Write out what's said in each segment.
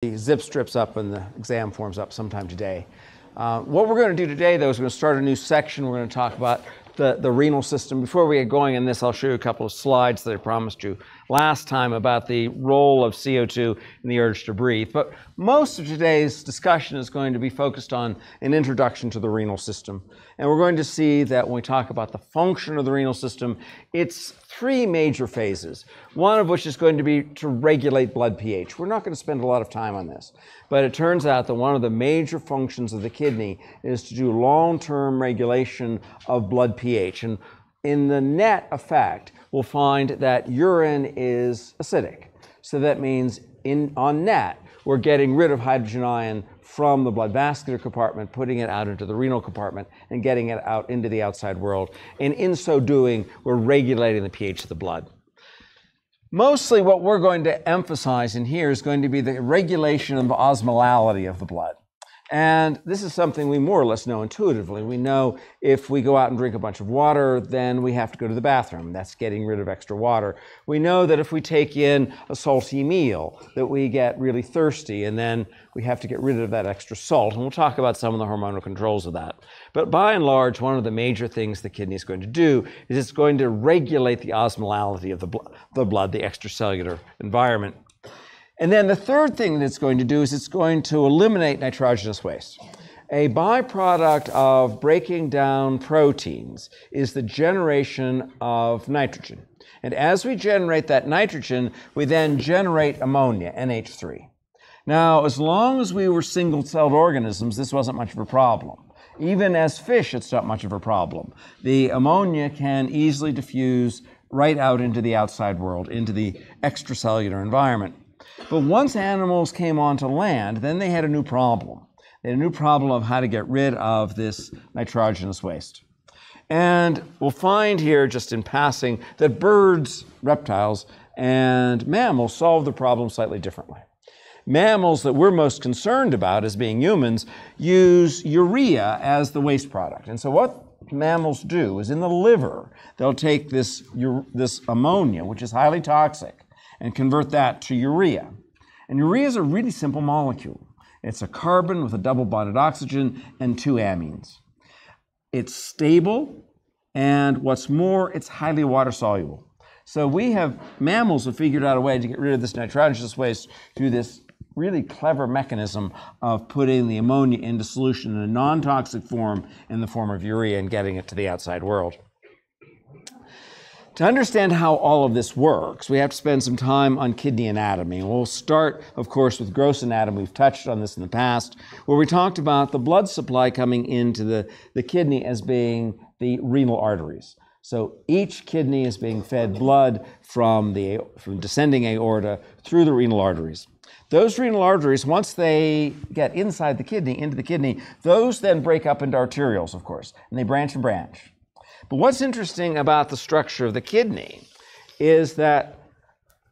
The zip strips up and the exam forms up sometime today. What we're going to do today, though, is we're going to start a new section. We're going to talk about the renal system. Before we get going in this, I'll show you a couple of slides that I promised you last time about the role of CO2 in the urge to breathe. But most of today's discussion is going to be focused on an introduction to the renal system. And we're going to see that when we talk about the function of the renal system, it's three major phases, one of which is going to be to regulate blood pH. We're not going to spend a lot of time on this, but it turns out that one of the major functions of the kidney is to do long-term regulation of blood pH. And in the net effect, we'll find that urine is acidic. So that means on net, we're getting rid of hydrogen ion from the blood vascular compartment, putting it out into the renal compartment, and getting it out into the outside world. And in so doing, we're regulating the pH of the blood. Mostly what we're going to emphasize in here is going to be the regulation of the osmolality of the blood. And this is something we more or less know intuitively. We know if we go out and drink a bunch of water, then we have to go to the bathroom. That's getting rid of extra water. We know that if we take in a salty meal, that we get really thirsty, and then we have to get rid of that extra salt. And we'll talk about some of the hormonal controls of that. But by and large, one of the major things the kidney is going to do is it's going to regulate the osmolality of the blood, the extracellular environment. And then the third thing that it's going to do is it's going to eliminate nitrogenous waste. A byproduct of breaking down proteins is the generation of nitrogen. And as we generate that nitrogen, we then generate ammonia, NH3. Now, as long as we were single-celled organisms, this wasn't much of a problem. Even as fish, it's not much of a problem. The ammonia can easily diffuse right out into the outside world, into the extracellular environment. But once animals came onto land, then they had a new problem. They had a new problem of how to get rid of this nitrogenous waste. And we'll find here, just in passing, that birds, reptiles, and mammals solve the problem slightly differently. Mammals that we're most concerned about as being humans use urea as the waste product. And so what mammals do is in the liver, they'll take this ammonia, which is highly toxic, and convert that to urea. And urea is a really simple molecule. It's a carbon with a double bonded oxygen and two amines. It's stable, and what's more, it's highly water soluble. So mammals have figured out a way to get rid of this nitrogenous waste through this really clever mechanism of putting the ammonia into solution in a non-toxic form in the form of urea and getting it to the outside world. To understand how all of this works, we have to spend some time on kidney anatomy. We'll start, of course, with gross anatomy. We've touched on this in the past, where we talked about the blood supply coming into the kidney as being the renal arteries. So each kidney is being fed blood from descending aorta through the renal arteries. Those renal arteries, once they get inside the kidney, into the kidney, those then break up into arterioles, of course, and they branch and branch. But what's interesting about the structure of the kidney is that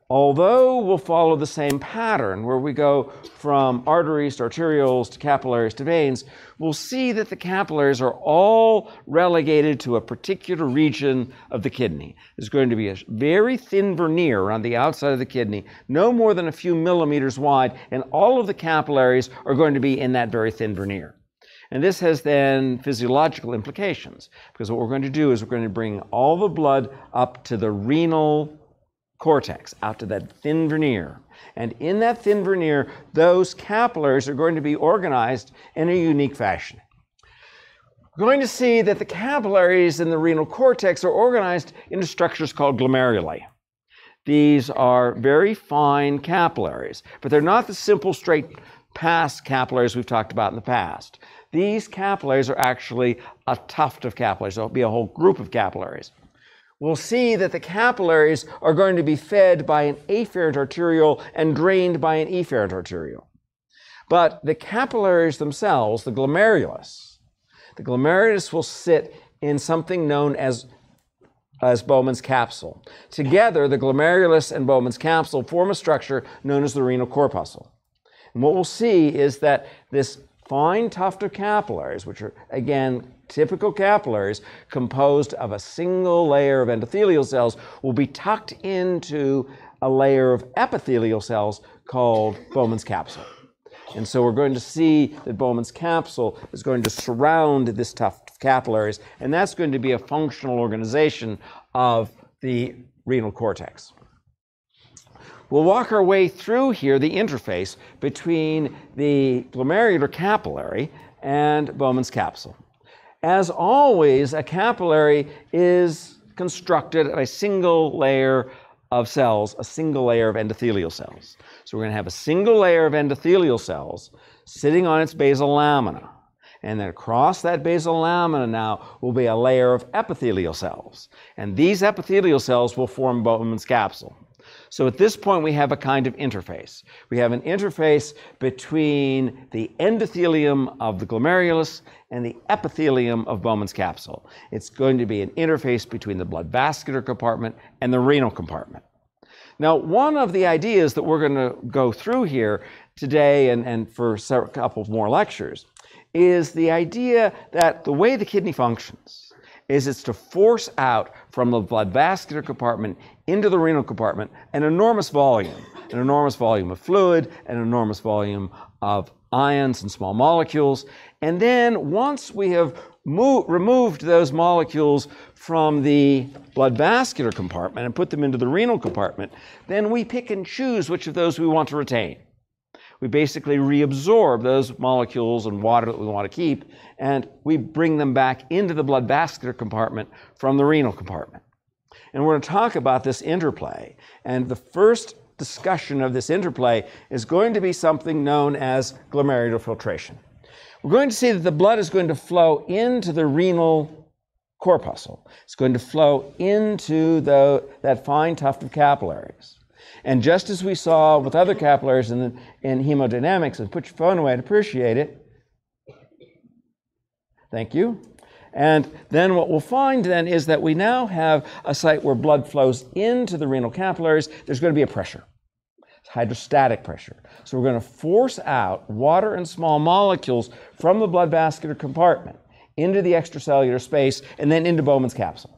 although we'll follow the same pattern where we go from arteries to arterioles to capillaries to veins, we'll see that the capillaries are all relegated to a particular region of the kidney. There's going to be a very thin veneer around the outside of the kidney, no more than a few millimeters wide, and all of the capillaries are going to be in that very thin veneer. And this has then physiological implications, because what we're going to do is we're going to bring all the blood up to the renal cortex, out to that thin veneer. And in that thin veneer, those capillaries are going to be organized in a unique fashion. We're going to see that the capillaries in the renal cortex are organized into structures called glomeruli. These are very fine capillaries, but they're not the simple straight pass capillaries we've talked about in the past. These capillaries are actually a tuft of capillaries. There'll be a whole group of capillaries. We'll see that the capillaries are going to be fed by an afferent arteriole and drained by an efferent arteriole. But the capillaries themselves, the glomerulus will sit in something known as Bowman's capsule. Together, the glomerulus and Bowman's capsule form a structure known as the renal corpuscle. And what we'll see is that this fine tuft of capillaries, which are, again, typical capillaries composed of a single layer of endothelial cells, will be tucked into a layer of epithelial cells called Bowman's capsule. And so we're going to see that Bowman's capsule is going to surround this tuft of capillaries, and that's going to be a functional organization of the renal cortex. We'll walk our way through here the interface between the glomerular capillary and Bowman's capsule. As always, a capillary is constructed of a single layer of cells, a single layer of endothelial cells. So we're going to have a single layer of endothelial cells sitting on its basal lamina. And then across that basal lamina now will be a layer of epithelial cells. And these epithelial cells will form Bowman's capsule. So at this point, we have a kind of interface. We have an interface between the endothelium of the glomerulus and the epithelium of Bowman's capsule. It's going to be an interface between the blood vascular compartment and the renal compartment. Now, one of the ideas that we're going to go through here today and for a couple more lectures is the idea that the way the kidney functions is it's to force out from the blood vascular compartment into the renal compartment an enormous volume of fluid, an enormous volume of ions and small molecules. And then once we have removed those molecules from the blood vascular compartment and put them into the renal compartment, then we pick and choose which of those we want to retain. We basically reabsorb those molecules and water that we want to keep, and we bring them back into the blood vascular compartment from the renal compartment. And we're going to talk about this interplay. And the first discussion of this interplay is going to be something known as glomerular filtration. We're going to see that the blood is going to flow into the renal corpuscle. It's going to flow into that fine tuft of capillaries. And just as we saw with other capillaries in hemodynamics, and put your phone away and appreciate it. Thank you. And then what we'll find then is that we now have a site where blood flows into the renal capillaries. There's going to be a pressure. It's hydrostatic pressure. So we're going to force out water and small molecules from the blood vascular compartment into the extracellular space and then into Bowman's capsule.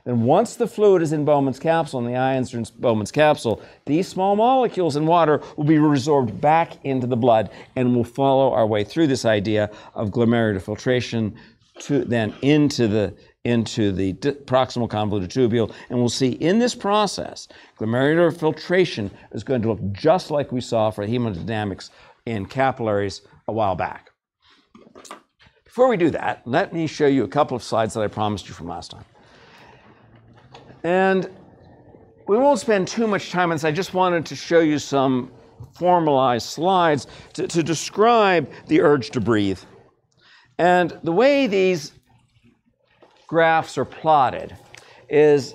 Then once the fluid is in Bowman's capsule and the ions are in Bowman's capsule, these small molecules in water will be resorbed back into the blood, and we'll follow our way through this idea of glomerular filtration then into the proximal convoluted tubule. And we'll see in this process, glomerular filtration is going to look just like we saw for hemodynamics in capillaries a while back. Before we do that, let me show you a couple of slides that I promised you from last time. And we won't spend too much time on this. I just wanted to show you some formalized slides to describe the urge to breathe. And the way these graphs are plotted is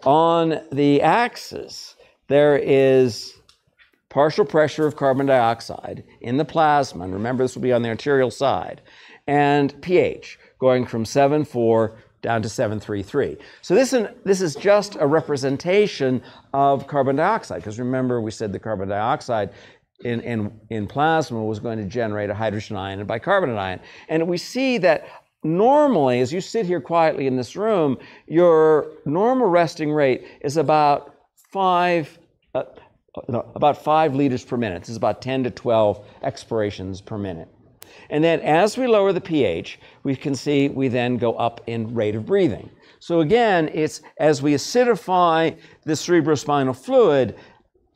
on the axis, there is partial pressure of carbon dioxide in the plasma. And remember, this will be on the arterial side. And pH going from 7.4 down to 7.33. So this is just a representation of carbon dioxide, because remember we said the carbon dioxide in plasma was going to generate a hydrogen ion and bicarbonate ion. And we see that normally, as you sit here quietly in this room, your normal resting rate is about 5 liters per minute. This is about 10 to 12 expirations per minute. And then as we lower the pH, we can see we then go up in rate of breathing. So again, it's as we acidify the cerebrospinal fluid,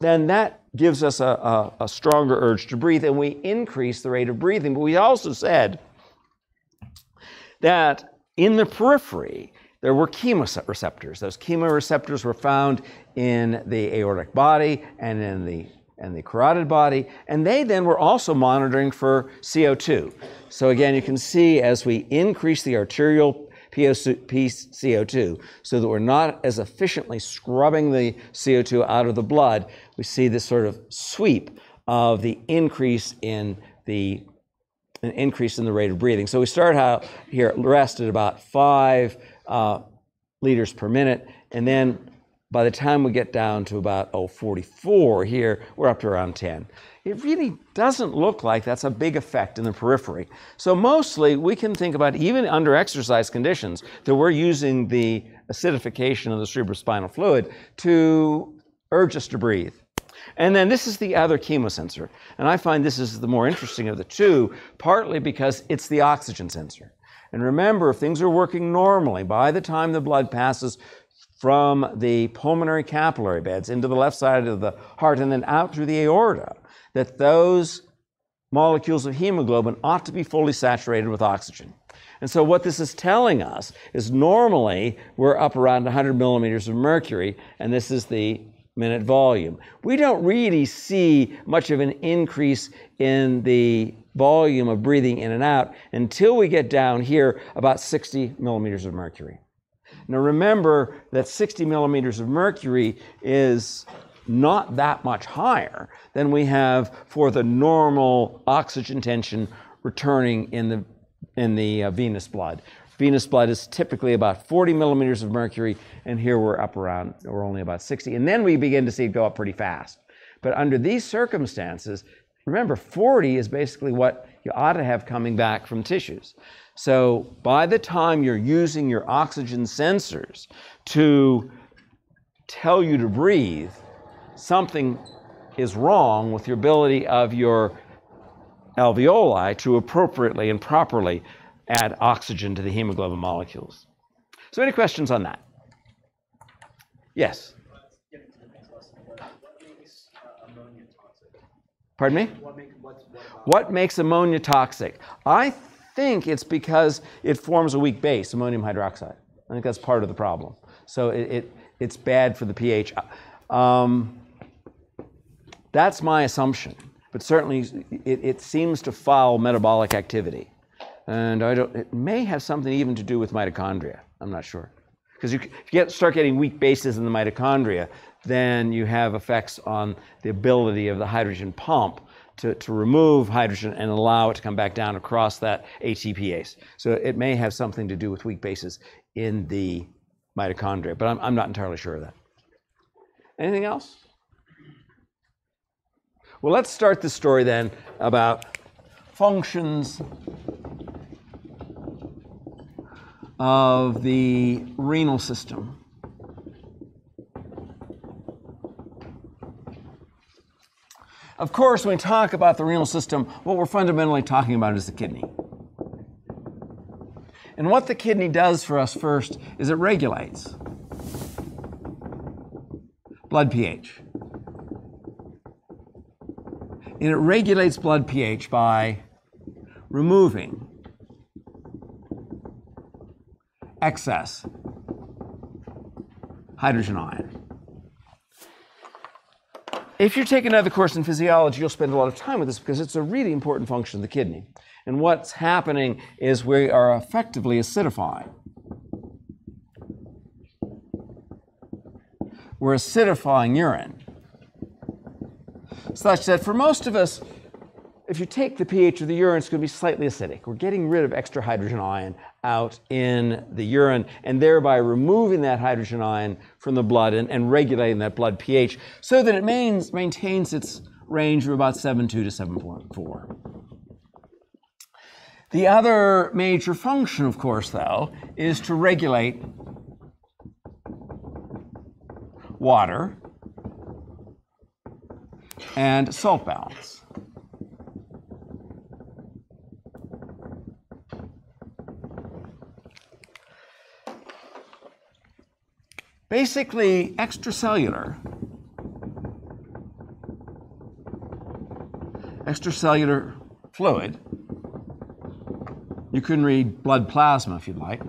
then that gives us a stronger urge to breathe, and we increase the rate of breathing. But we also said that in the periphery, there were chemoreceptors. Those chemoreceptors were found in the aortic body and in the carotid body, and they then were also monitoring for CO2. So again, you can see as we increase the arterial PCO2 so that we're not as efficiently scrubbing the CO2 out of the blood, we see this sort of sweep of the increase in the rate of breathing. So we start out here at rest at about 5 liters per minute, and then by the time we get down to about 44 here, we're up to around 10. It really doesn't look like that's a big effect in the periphery. So mostly we can think about, even under exercise conditions, that we're using the acidification of the cerebrospinal fluid to urge us to breathe. And then this is the other chemosensor. And I find this is the more interesting of the two, partly because it's the oxygen sensor. And remember, if things are working normally, by the time the blood passes from the pulmonary capillary beds into the left side of the heart and then out through the aorta, that those molecules of hemoglobin ought to be fully saturated with oxygen. And so what this is telling us is normally we're up around 100 millimeters of mercury, and this is the minute volume. We don't really see much of an increase in the volume of breathing in and out until we get down here about 60 millimeters of mercury. Now remember that 60 millimeters of mercury is not that much higher than we have for the normal oxygen tension returning in the venous blood. Venous blood is typically about 40 millimeters of mercury, and here we're only about 60. And then we begin to see it go up pretty fast. But under these circumstances, remember, 40 is basically what you ought to have coming back from tissues. So by the time you're using your oxygen sensors to tell you to breathe, something is wrong with your ability of your alveoli to appropriately and properly add oxygen to the hemoglobin molecules. So any questions on that? Yes? Pardon me? What makes ammonia toxic? I think it's because it forms a weak base, ammonium hydroxide. I think that's part of the problem. So it's bad for the pH. That's my assumption. But certainly it seems to foul metabolic activity. And it may have something even to do with mitochondria. I'm not sure. Because if you start getting weak bases in the mitochondria, then you have effects on the ability of the hydrogen pump to remove hydrogen and allow it to come back down across that ATPase. So it may have something to do with weak bases in the mitochondria, but I'm not entirely sure of that. Anything else? Well, let's start the story then about functions of the renal system. Of course, when we talk about the renal system, what we're fundamentally talking about is the kidney. And what the kidney does for us first is it regulates blood pH. And it regulates blood pH by removing excess hydrogen ion. If you take another course in physiology, you'll spend a lot of time with this because it's a really important function of the kidney. And what's happening is we are effectively acidifying. We're acidifying urine, such that for most of us, if you take the pH of the urine, it's going to be slightly acidic. We're getting rid of extra hydrogen ion out in the urine and thereby removing that hydrogen ion from the blood and regulating that blood pH so that it maintains its range of about 7.2 to 7.4. The other major function, of course, though, is to regulate water and salt balance. Basically, extracellular fluid, you can read blood plasma if you'd like,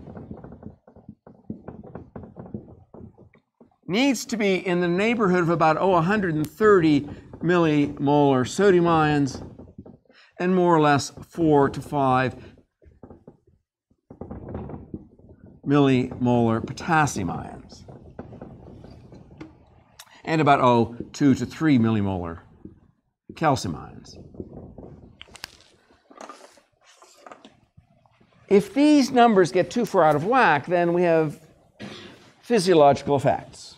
needs to be in the neighborhood of about 130 millimolar sodium ions and more or less 4 to 5 millimolar potassium ions, and about 2 to 3 millimolar calcium ions. If these numbers get too far out of whack, then we have physiological effects.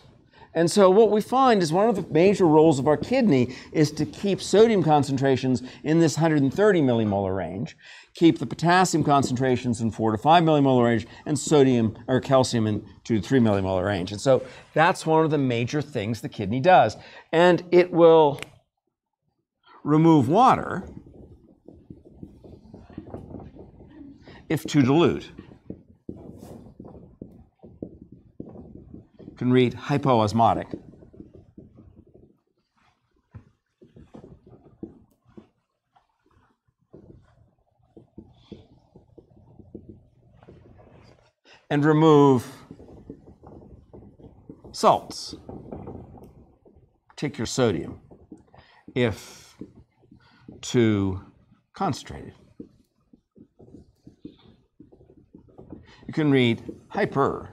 And so what we find is one of the major roles of our kidney is to keep sodium concentrations in this 130 millimolar range, keep the potassium concentrations in 4 to 5 millimolar range, and sodium or calcium in 2 to 3 millimolar range. And so that's one of the major things the kidney does. And it will remove water if too dilute. You can read hypoosmotic. And remove salts, particular sodium, if too concentrated. You can read hyperosmotic.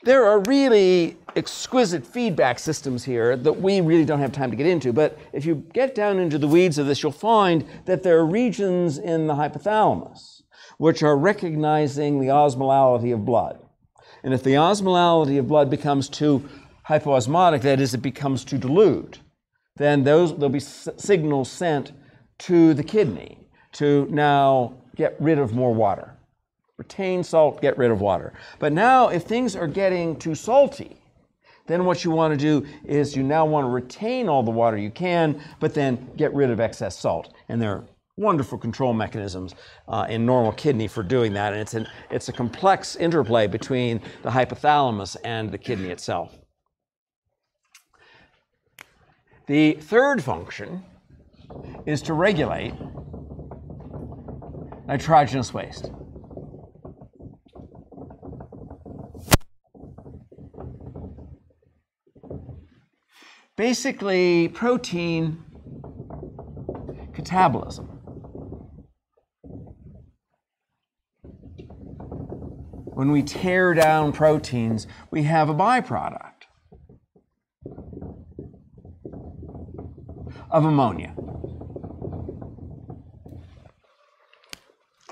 There are really exquisite feedback systems here that we really don't have time to get into, but if you get down into the weeds of this, you'll find that there are regions in the hypothalamus which are recognizing the osmolality of blood. And if the osmolality of blood becomes too hypoosmotic, that is, it becomes too dilute, then there'll be signals sent to the kidney to now get rid of more water. Retain salt, get rid of water. But now if things are getting too salty, then what you want to do is you now want to retain all the water you can, but then get rid of excess salt. And there are wonderful control mechanisms in normal kidney for doing that. And it's a complex interplay between the hypothalamus and the kidney itself. The third function is to regulate nitrogenous waste. Basically, protein catabolism. When we tear down proteins, we have a byproduct of ammonia.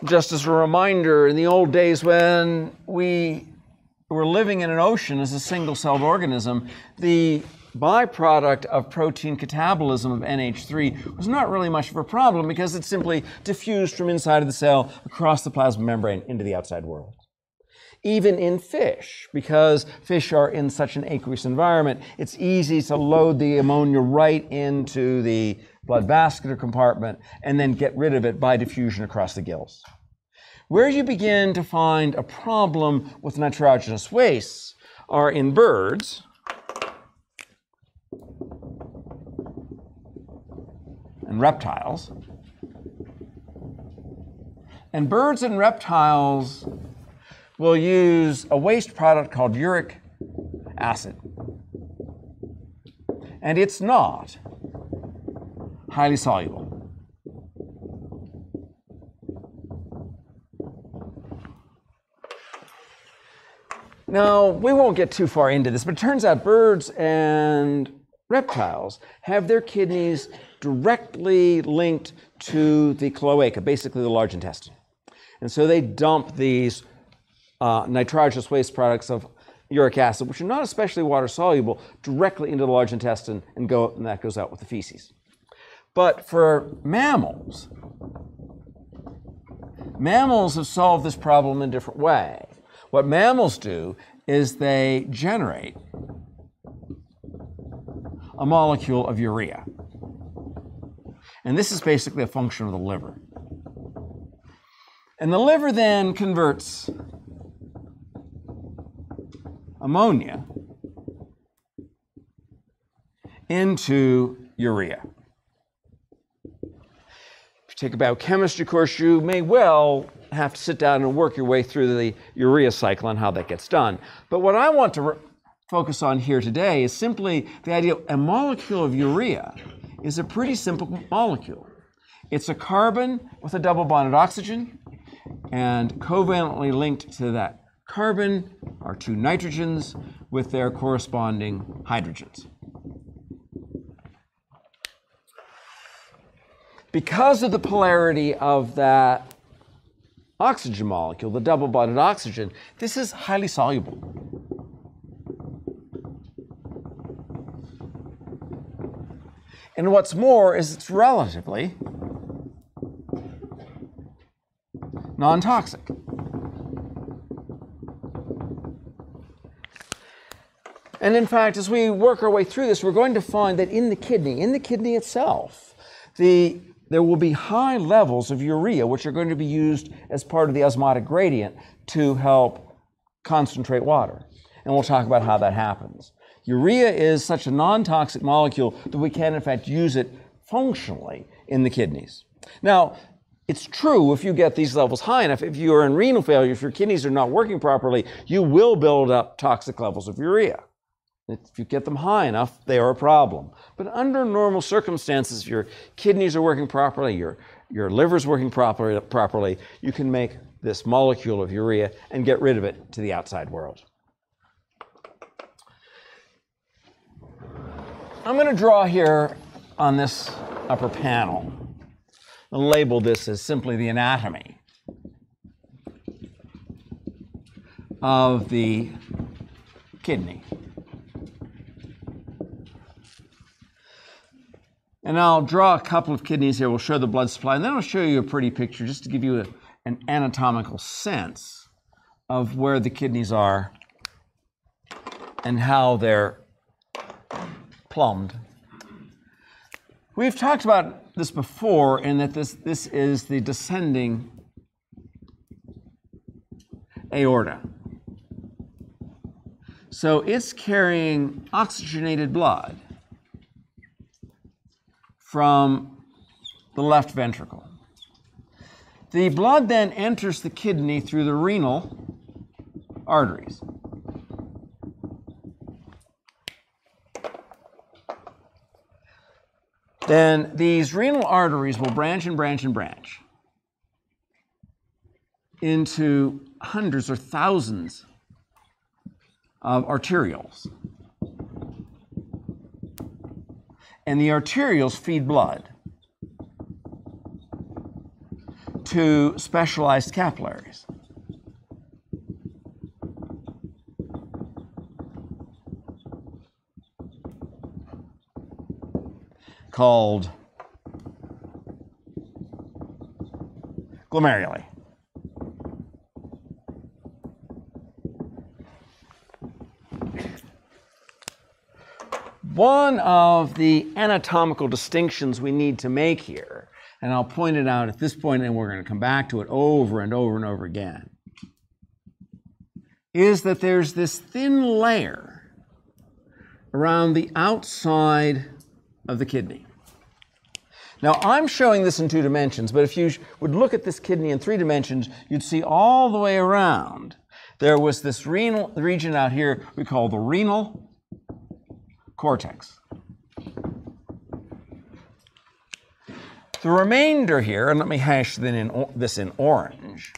Just as a reminder, in the old days when we were living in an ocean as a single-celled organism, the byproduct of protein catabolism of NH3 was not really much of a problem because it simply diffused from inside of the cell across the plasma membrane into the outside world. Even in fish, because fish are in such an aqueous environment, it's easy to load the ammonia right into the blood vascular compartment and then get rid of it by diffusion across the gills. Where you begin to find a problem with nitrogenous wastes are in birds, and reptiles. And birds and reptiles will use a waste product called uric acid. And it's not highly soluble. Now, we won't get too far into this, but it turns out birds and reptiles have their kidneys directly linked to the cloaca, basically the large intestine. And so they dump these nitrogenous waste products of uric acid, which are not especially water soluble, directly into the large intestine and that goes out with the feces. But for mammals have solved this problem in a different way. What mammals do is they generate a molecule of urea. And this is basically a function of the liver. And the liver then converts ammonia into urea. If you take a biochemistry course, you may well have to sit down and work your way through the urea cycle and how that gets done. But what I want to focus on here today is simply the idea a molecule of urea is a pretty simple molecule. It's a carbon with a double bonded oxygen, and covalently linked to that carbon are two nitrogens with their corresponding hydrogens. Because of the polarity of that oxygen molecule, the double-bonded oxygen. This is highly soluble. And what's more is it's relatively non-toxic. And in fact, as we work our way through this, we're going to find that in the kidney itself, there will be high levels of urea, which are going to be used as part of the osmotic gradient to help concentrate water. And we'll talk about how that happens. Urea is such a non-toxic molecule that we can, in fact, use it functionally in the kidneys. Now, it's true if you get these levels high enough, if you are in renal failure, if your kidneys are not working properly, you will build up toxic levels of urea. If you get them high enough, they are a problem. But under normal circumstances, if your kidneys are working properly, your liver is working properly, you can make this molecule of urea and get rid of it to the outside world. I'm going to draw here on this upper panel. I'll label this as simply the anatomy of the kidney. And I'll draw a couple of kidneys here. We'll show the blood supply, and then I'll show you a pretty picture just to give you an anatomical sense of where the kidneys are and how they're plumbed. We've talked about this before in that this is the descending aorta. So it's carrying oxygenated blood from the left ventricle. The blood then enters the kidney through the renal arteries. Then these renal arteries will branch and branch and branch into hundreds or thousands of arterioles. And the arterioles feed blood to specialized capillaries. Called glomeruli. One of the anatomical distinctions we need to make here, and I'll point it out at this point, and we're going to come back to it over and over and over again, is that there's this thin layer around the outside of the kidney. Now, I'm showing this in 2 dimensions, but if you would look at this kidney in 3 dimensions, you'd see all the way around. There was this renal region out here we call the renal cortex. The remainder here, and let me hash this in orange,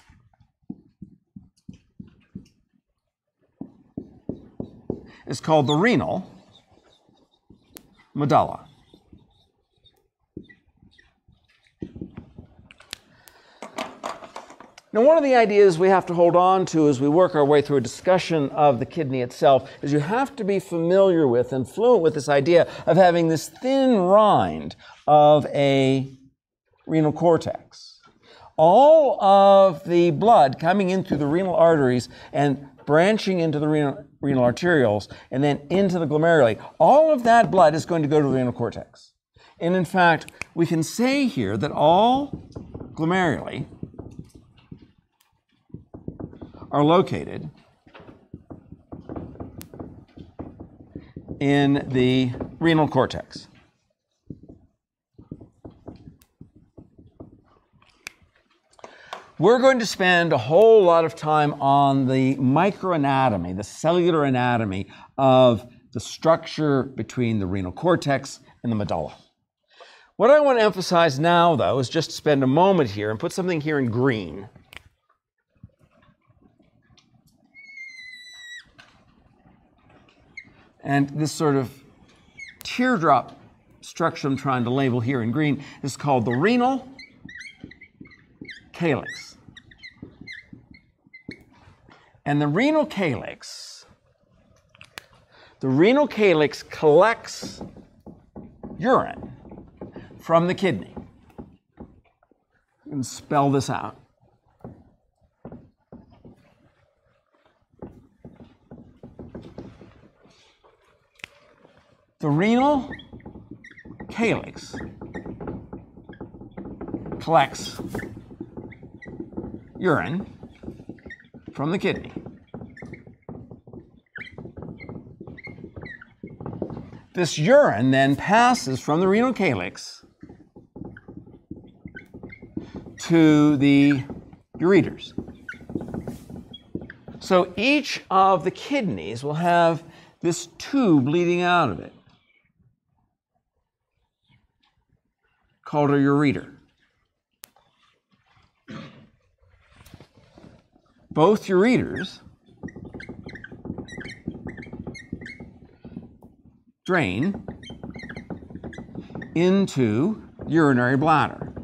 is called the renal medulla. Now, one of the ideas we have to hold on to as we work our way through a discussion of the kidney itself is you have to be familiar with and fluent with this idea of having this thin rind of a renal cortex. All of the blood coming in through the renal arteries and branching into the renal arterioles and then into the glomeruli, all of that blood is going to go to the renal cortex. And in fact, we can say here that all glomeruli are located in the renal cortex. We're going to spend a whole lot of time on the microanatomy, the cellular anatomy of the structure between the renal cortex and the medulla. What I want to emphasize now, though, is just spend a moment here and put something here in green. And this sort of teardrop structure I'm trying to label here in green is called the renal calyx. And the renal calyx collects urine from the kidney. You can spell this out. The renal calyx collects urine from the kidney. This urine then passes from the renal calyx to the ureters. So each of the kidneys will have this tube leading out of it called a ureter. Both ureters drain into urinary bladder.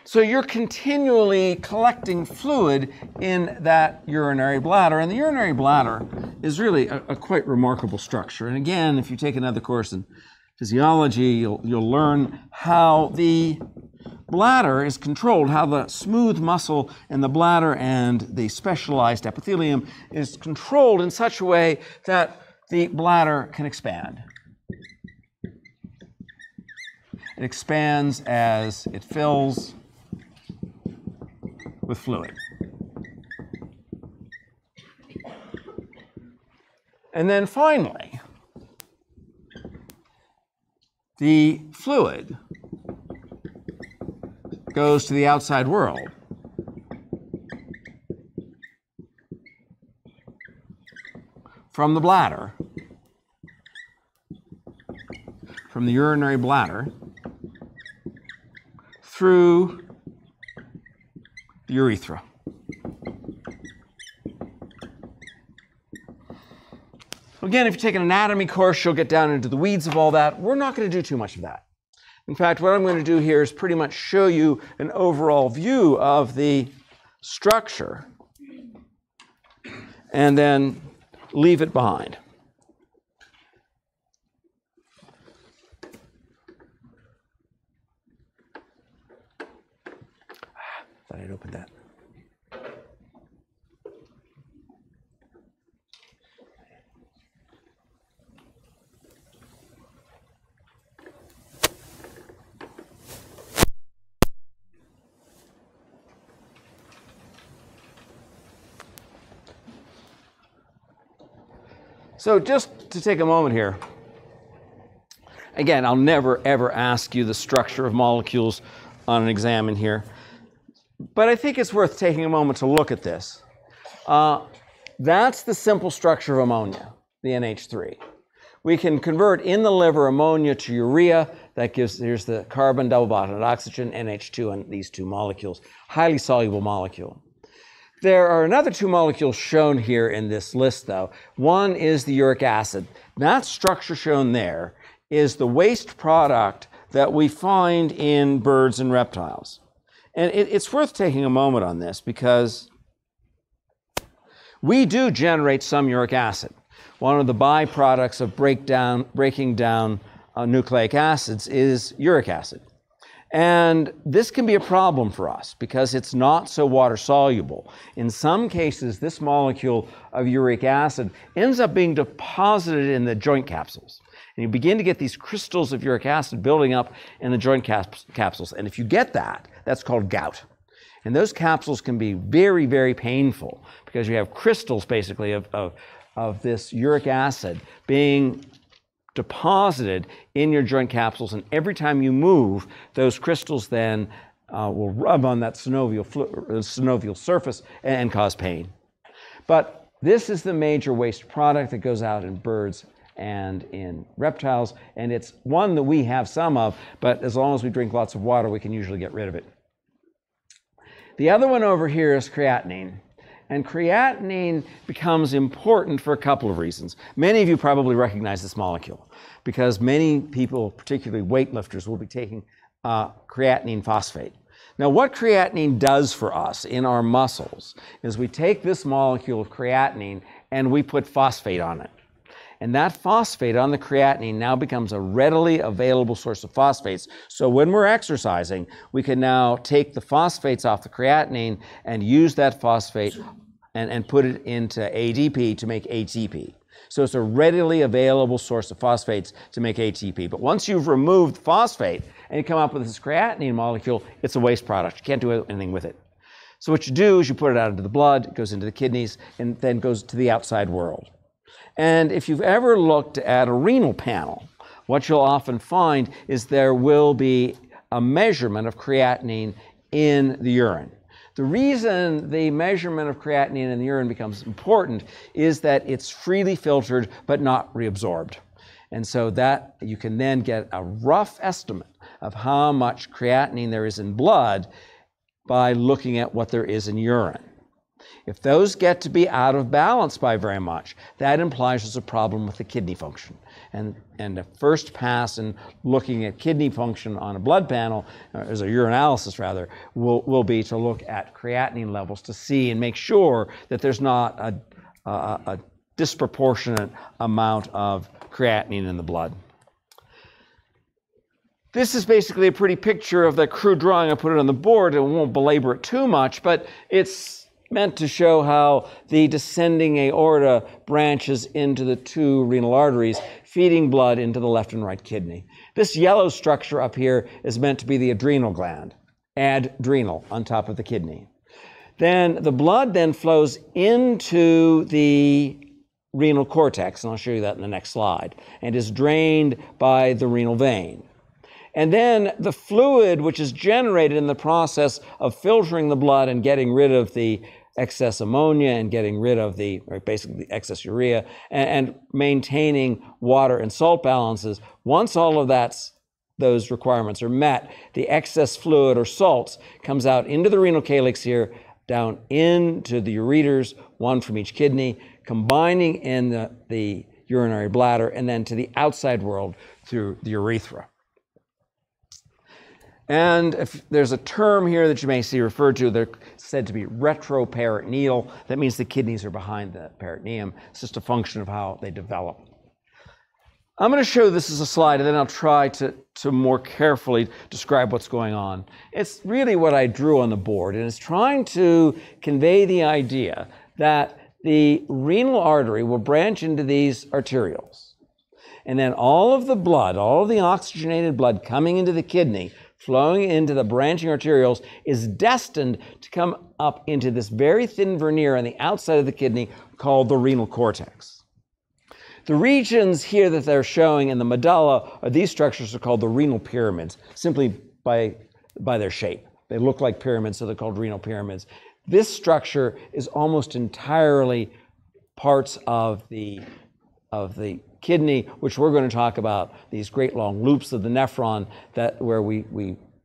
So you're continually collecting fluid in that urinary bladder, and the urinary bladder is really a quite remarkable structure. And again, if you take another course in physiology, you'll learn how the bladder is controlled, how the smooth muscle in the bladder and the specialized epithelium is controlled in such a way that the bladder can expand. It expands as it fills with fluid. And then finally, the fluid goes to the outside world. From the bladder, from the urinary bladder, through the urethra. Again, if you take an anatomy course, you'll get down into the weeds of all that. We're not going to do too much of that. In fact, what I'm going to do here is pretty much show you an overall view of the structure and then leave it behind. Thought I'd open that. So just to take a moment here, again, I'll never ever ask you the structure of molecules on an exam in here, but I think it's worth taking a moment to look at this. That's the simple structure of ammonia, the NH3. We can convert in the liver ammonia to urea. That gives, here's the carbon, double bonded oxygen, NH2, and these two molecules, highly soluble molecule. There are another two molecules shown here in this list, though. One is the uric acid. That structure shown there is the waste product that we find in birds and reptiles. And it's worth taking a moment on this because we do generate some uric acid. One of the byproducts of breaking down nucleic acids is uric acid. And this can be a problem for us because it's not so water soluble. In some cases, this molecule of uric acid ends up being deposited in the joint capsules. And you begin to get these crystals of uric acid building up in the joint capsules. And if you get that, that's called gout. And those capsules can be very, very painful because you have crystals basically of this uric acid being deposited in your joint capsules, and every time you move, those crystals then will rub on that synovial surface and cause pain. But this is the major waste product that goes out in birds and in reptiles, and it's one that we have some of, but as long as we drink lots of water, we can usually get rid of it. The other one over here is creatinine. And creatinine becomes important for a couple of reasons. Many of you probably recognize this molecule because many people, particularly weightlifters, will be taking creatinine phosphate. Now, what creatinine does for us in our muscles is we take this molecule of creatinine and we put phosphate on it. And that phosphate on the creatinine now becomes a readily available source of phosphates. So when we're exercising, we can now take the phosphates off the creatinine and use that phosphate and put it into ADP to make ATP. So it's a readily available source of phosphates to make ATP. But once you've removed phosphate and you come up with this creatinine molecule, it's a waste product. You can't do anything with it. So what you do is you put it out into the blood, it goes into the kidneys, and then goes to the outside world. And if you've ever looked at a renal panel, what you'll often find is there will be a measurement of creatinine in the urine. The reason the measurement of creatinine in the urine becomes important is that it's freely filtered but not reabsorbed. And so that you can then get a rough estimate of how much creatinine there is in blood by looking at what there is in urine. If those get to be out of balance by very much, that implies there's a problem with the kidney function. And the first pass in looking at kidney function on a blood panel, as a urinalysis rather, will be to look at creatinine levels to see and make sure that there's not a disproportionate amount of creatinine in the blood. This is basically a pretty picture of the crude drawing. I put it on the board and won't belabor it too much, but it's meant to show how the descending aorta branches into the two renal arteries, feeding blood into the left and right kidney. This yellow structure up here is meant to be the adrenal gland, adrenal, on top of the kidney. Then the blood then flows into the renal cortex, and I'll show you that in the next slide, and is drained by the renal vein. And then the fluid, which is generated in the process of filtering the blood and getting rid of the excess ammonia and getting rid of basically the excess urea and maintaining water and salt balances, once all of those requirements are met, the excess fluid or salts comes out into the renal calyx here, down into the ureters, one from each kidney, combining in the urinary bladder, and then to the outside world through the urethra. And if there's a term here that you may see referred to, they're said to be retroperitoneal. That means the kidneys are behind the peritoneum. It's just a function of how they develop. I'm going to show this as a slide, and then I'll try to more carefully describe what's going on. It's really what I drew on the board, and it's trying to convey the idea that the renal artery will branch into these arterioles. And then all of the blood, all of the oxygenated blood coming into the kidney, flowing into the branching arterioles, is destined to come up into this very thin veneer on the outside of the kidney called the renal cortex. The regions here that they're showing in the medulla are these structures are called the renal pyramids, simply by their shape. They look like pyramids, so they're called renal pyramids. This structure is almost entirely parts of the kidney, which we're going to talk about, these great long loops of the nephron where we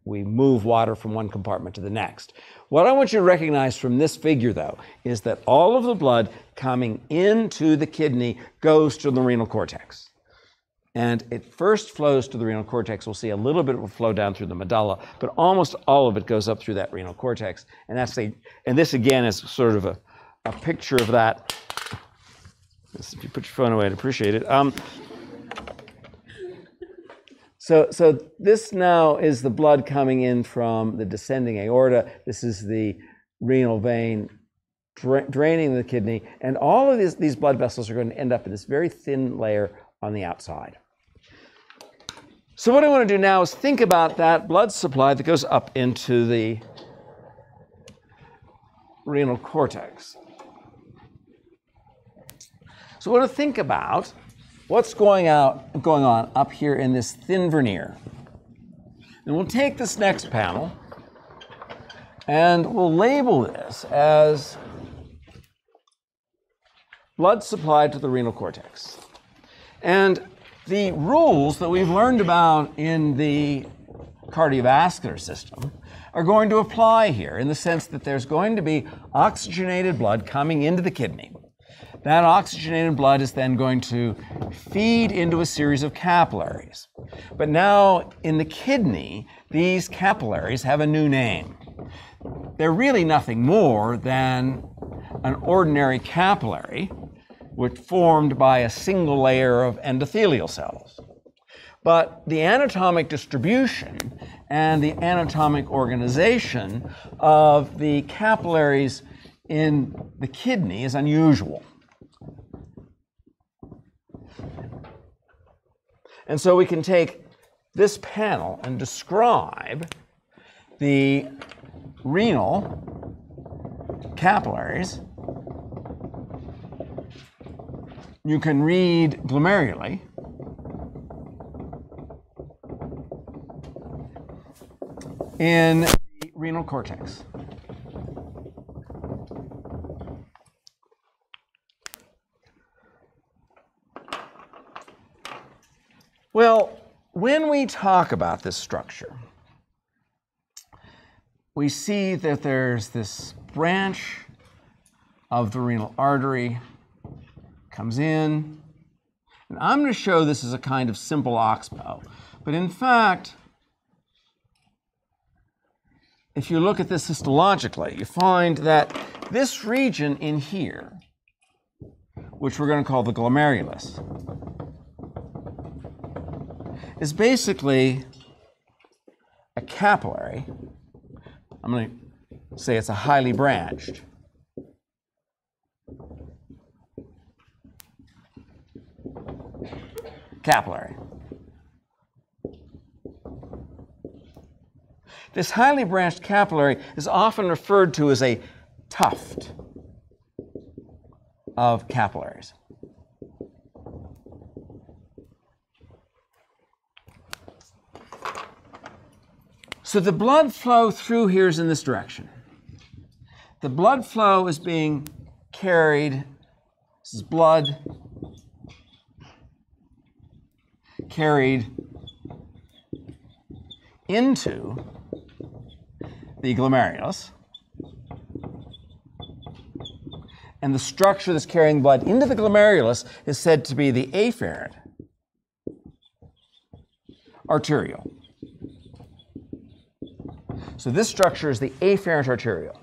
move water from one compartment to the next. What I want you to recognize from this figure, though, is that all of the blood coming into the kidney goes to the renal cortex. And it first flows to the renal cortex. We'll see a little bit will flow down through the medulla, but almost all of it goes up through that renal cortex. And this again is sort of a picture of that. If you put your phone away, I'd appreciate it. So this now is the blood coming in from the descending aorta. This is the renal vein draining the kidney. And all of these blood vessels are going to end up in this very thin layer on the outside. So what I want to do now is think about that blood supply that goes up into the renal cortex. So I want to think about what's going on up here in this thin veneer. And we'll take this next panel and we'll label this as blood supply to the renal cortex. And the rules that we've learned about in the cardiovascular system are going to apply here in the sense that there's going to be oxygenated blood coming into the kidney. That oxygenated blood is then going to feed into a series of capillaries. But now in the kidney, these capillaries have a new name. They're really nothing more than an ordinary capillary, which formed by a single layer of endothelial cells. But the anatomic distribution and the anatomic organization of the capillaries in the kidney is unusual. And so we can take this panel and describe the renal capillaries. You can read glomeruli. In the renal cortex. Well, when we talk about this structure, we see that there's this branch of the renal artery comes in, and I'm going to show this as a kind of simple oxbow, but in fact, if you look at this histologically, you find that this region in here, which we're going to call the glomerulus, is basically a capillary. I'm going to say it's a highly branched. Capillary. This highly branched capillary is often referred to as a tuft of capillaries. So the blood flow through here is in this direction. The blood flow is being carried, this is blood, carried into the glomerulus, and the structure that's carrying blood into the glomerulus is said to be the afferent arteriole. So this structure is the afferent arteriole.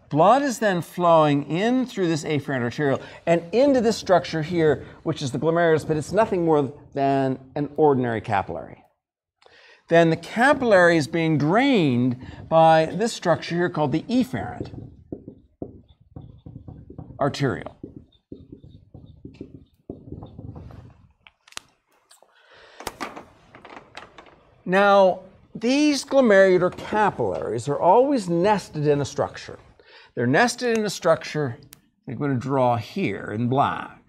Blood is then flowing in through this afferent arteriole and into this structure here, which is the glomerulus, but it's nothing more than an ordinary capillary. Then the capillary is being drained by this structure here called the efferent arteriole. Now, these glomerular capillaries are always nested in a structure. They're nested in a structure I'm going to draw here in black.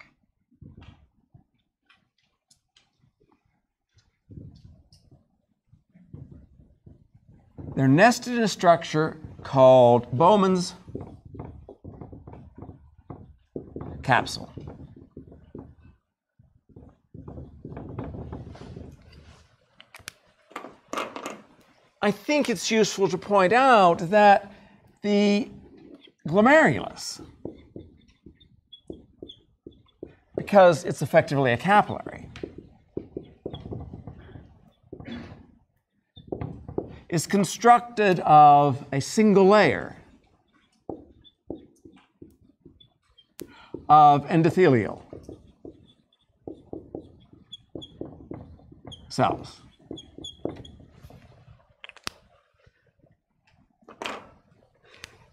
They're nested in a structure called Bowman's capsule. I think it's useful to point out that the glomerulus, because it's effectively a capillary, is constructed of a single layer of endothelial cells.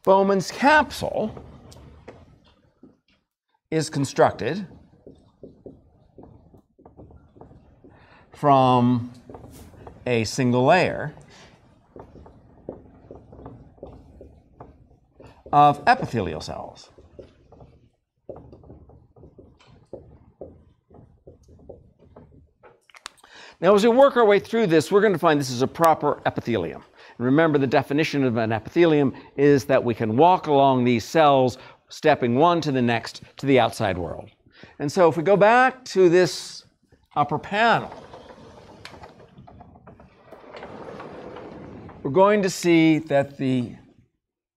Bowman's capsule is constructed from a single layer of epithelial cells. Now, as we work our way through this, we're going to find this is a proper epithelium. Remember, the definition of an epithelium is that we can walk along these cells, stepping one to the next, to the outside world. And so if we go back to this upper panel, we're going to see that the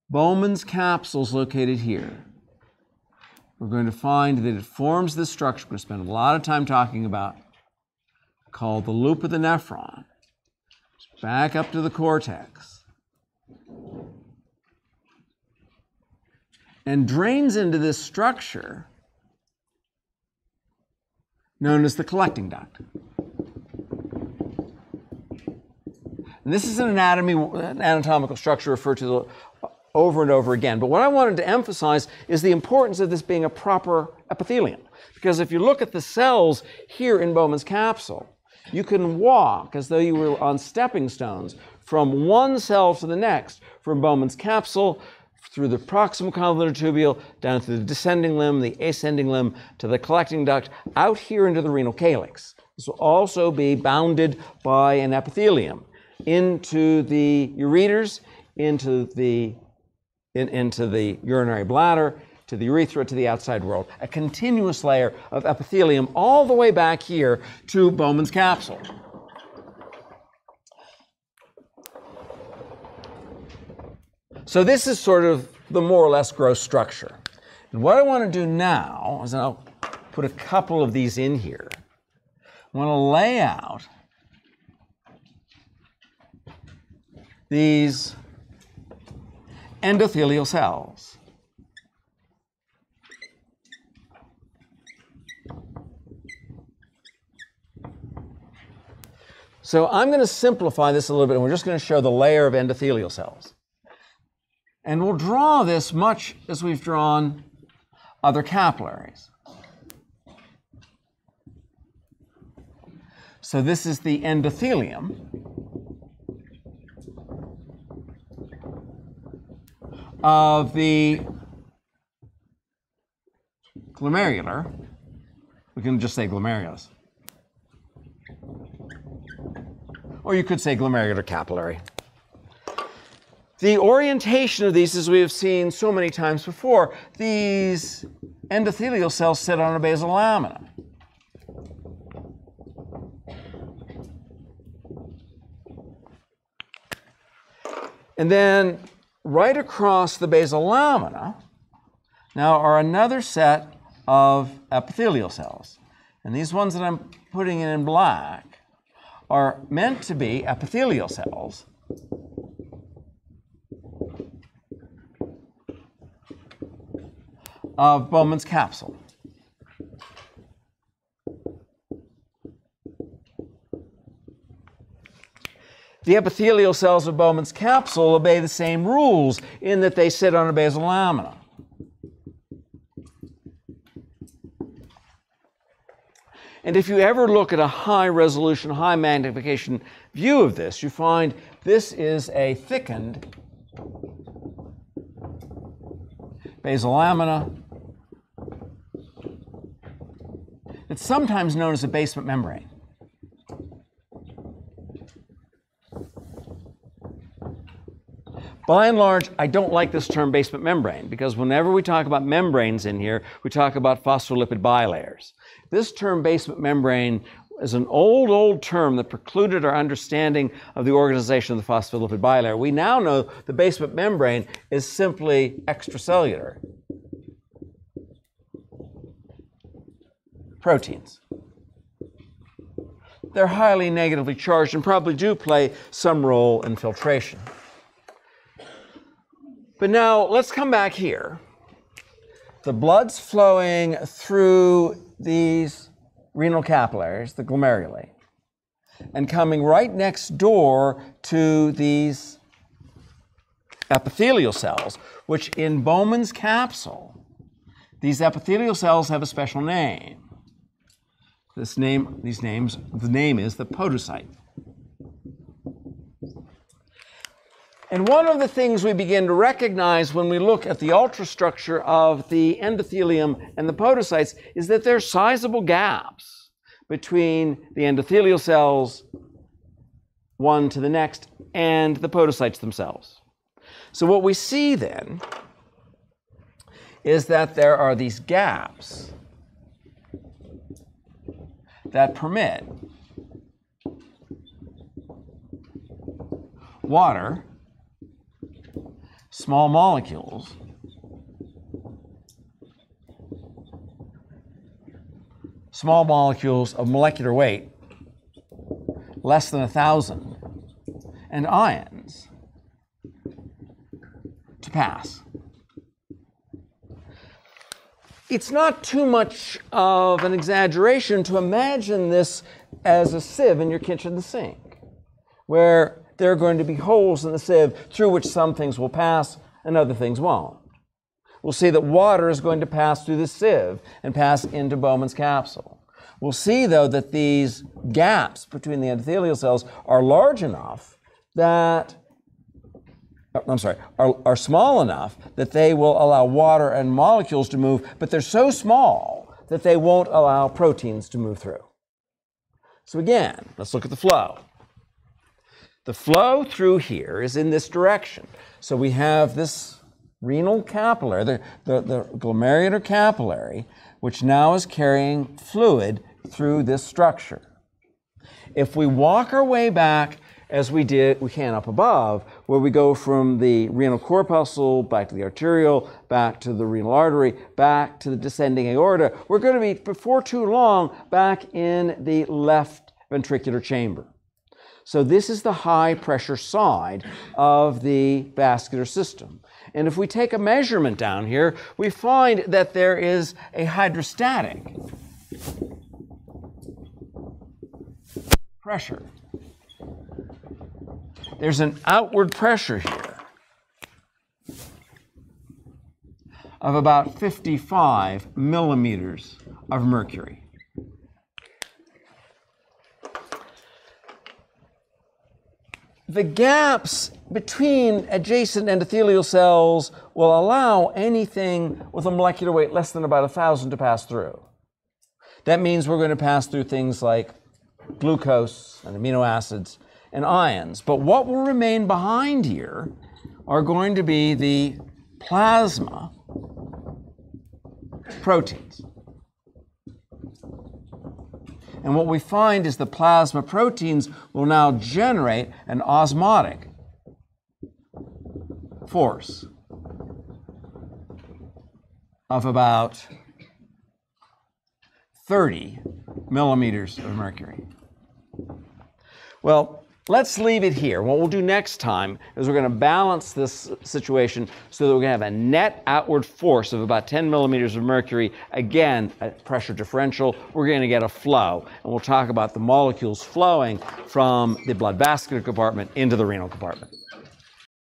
Bowman's capsule is located here. We're going to find that it forms this structure we're going to spend a lot of time talking about, called the loop of the nephron. Back up to the cortex. And drains into this structure known as the collecting duct. And this is an anatomical structure referred to over and over again. But what I wanted to emphasize is the importance of this being a proper epithelium. Because if you look at the cells here in Bowman's capsule, you can walk as though you were on stepping stones from one cell to the next, from Bowman's capsule, through the proximal convolular tubule, down through the descending limb, the ascending limb, to the collecting duct, out here into the renal calyx. This will also be bounded by an epithelium into the ureters, into the urinary bladder, to the urethra, to the outside world. A continuous layer of epithelium all the way back here to Bowman's capsule. So this is sort of the more or less gross structure. And what I want to do now is I'll put a couple of these in here. I want to lay out these endothelial cells. So I'm going to simplify this a little bit, and we're just going to show the layer of endothelial cells. And we'll draw this much as we've drawn other capillaries. So this is the endothelium of the glomerular. We can just say glomerulus. Or you could say glomerular capillary. The orientation of these, as we have seen so many times before, these endothelial cells sit on a basal lamina. And then right across the basal lamina now are another set of epithelial cells. And these ones that I'm putting in black are meant to be epithelial cells of Bowman's capsule. The epithelial cells of Bowman's capsule obey the same rules in that they sit on a basal lamina. And if you ever look at a high resolution, high magnification view of this, you find this is a thickened basal lamina. It's sometimes known as a basement membrane. By and large, I don't like this term basement membrane because whenever we talk about membranes in here, we talk about phospholipid bilayers. This term basement membrane is an old term that precluded our understanding of the organization of the phospholipid bilayer. We now know the basement membrane is simply extracellular proteins. They're highly negatively charged and probably do play some role in filtration. But now let's come back here. The blood's flowing through these renal capillaries, the glomeruli, and coming right next door to these epithelial cells, which in Bowman's capsule, these epithelial cells have a special name. The name is the podocyte. And one of the things we begin to recognize when we look at the ultrastructure of the endothelium and the podocytes is that there are sizable gaps between the endothelial cells, one to the next, and the podocytes themselves. So what we see then is that there are these gaps that permit water, small molecules, of molecular weight less than 1,000, and ions to pass. It's not too much of an exaggeration to imagine this as a sieve in your kitchen sink, where there are going to be holes in the sieve through which some things will pass and other things won't. We'll see that water is going to pass through the sieve and pass into Bowman's capsule. We'll see, though, that these gaps between the endothelial cells are large enough that, are small enough that they will allow water and molecules to move, but they're so small that they won't allow proteins to move through. So again, let's look at the flow. The flow through here is in this direction. So we have this renal capillary, the glomerular capillary, which now is carrying fluid through this structure. If we walk our way back as we can up above, where we go from the renal corpuscle back to the arteriole, back to the renal artery, back to the descending aorta, we're going to be, before too long, back in the left ventricular chamber. So this is the high pressure side of the vascular system. And if we take a measurement down here, we find that there is a hydrostatic pressure. There's an outward pressure here of about 55 millimeters of mercury. The gaps between adjacent endothelial cells will allow anything with a molecular weight less than about 1,000 to pass through. That means we're going to pass through things like glucose and amino acids and ions. But what will remain behind here are going to be the plasma proteins. And what we find is the plasma proteins will now generate an osmotic force of about 30 millimeters of mercury. Well, let's leave it here. What we'll do next time is we're going to balance this situation so that we're going to have a net outward force of about 10 millimeters of mercury. Again, a pressure differential. We're going to get a flow. And we'll talk about the molecules flowing from the blood vascular compartment into the renal compartment.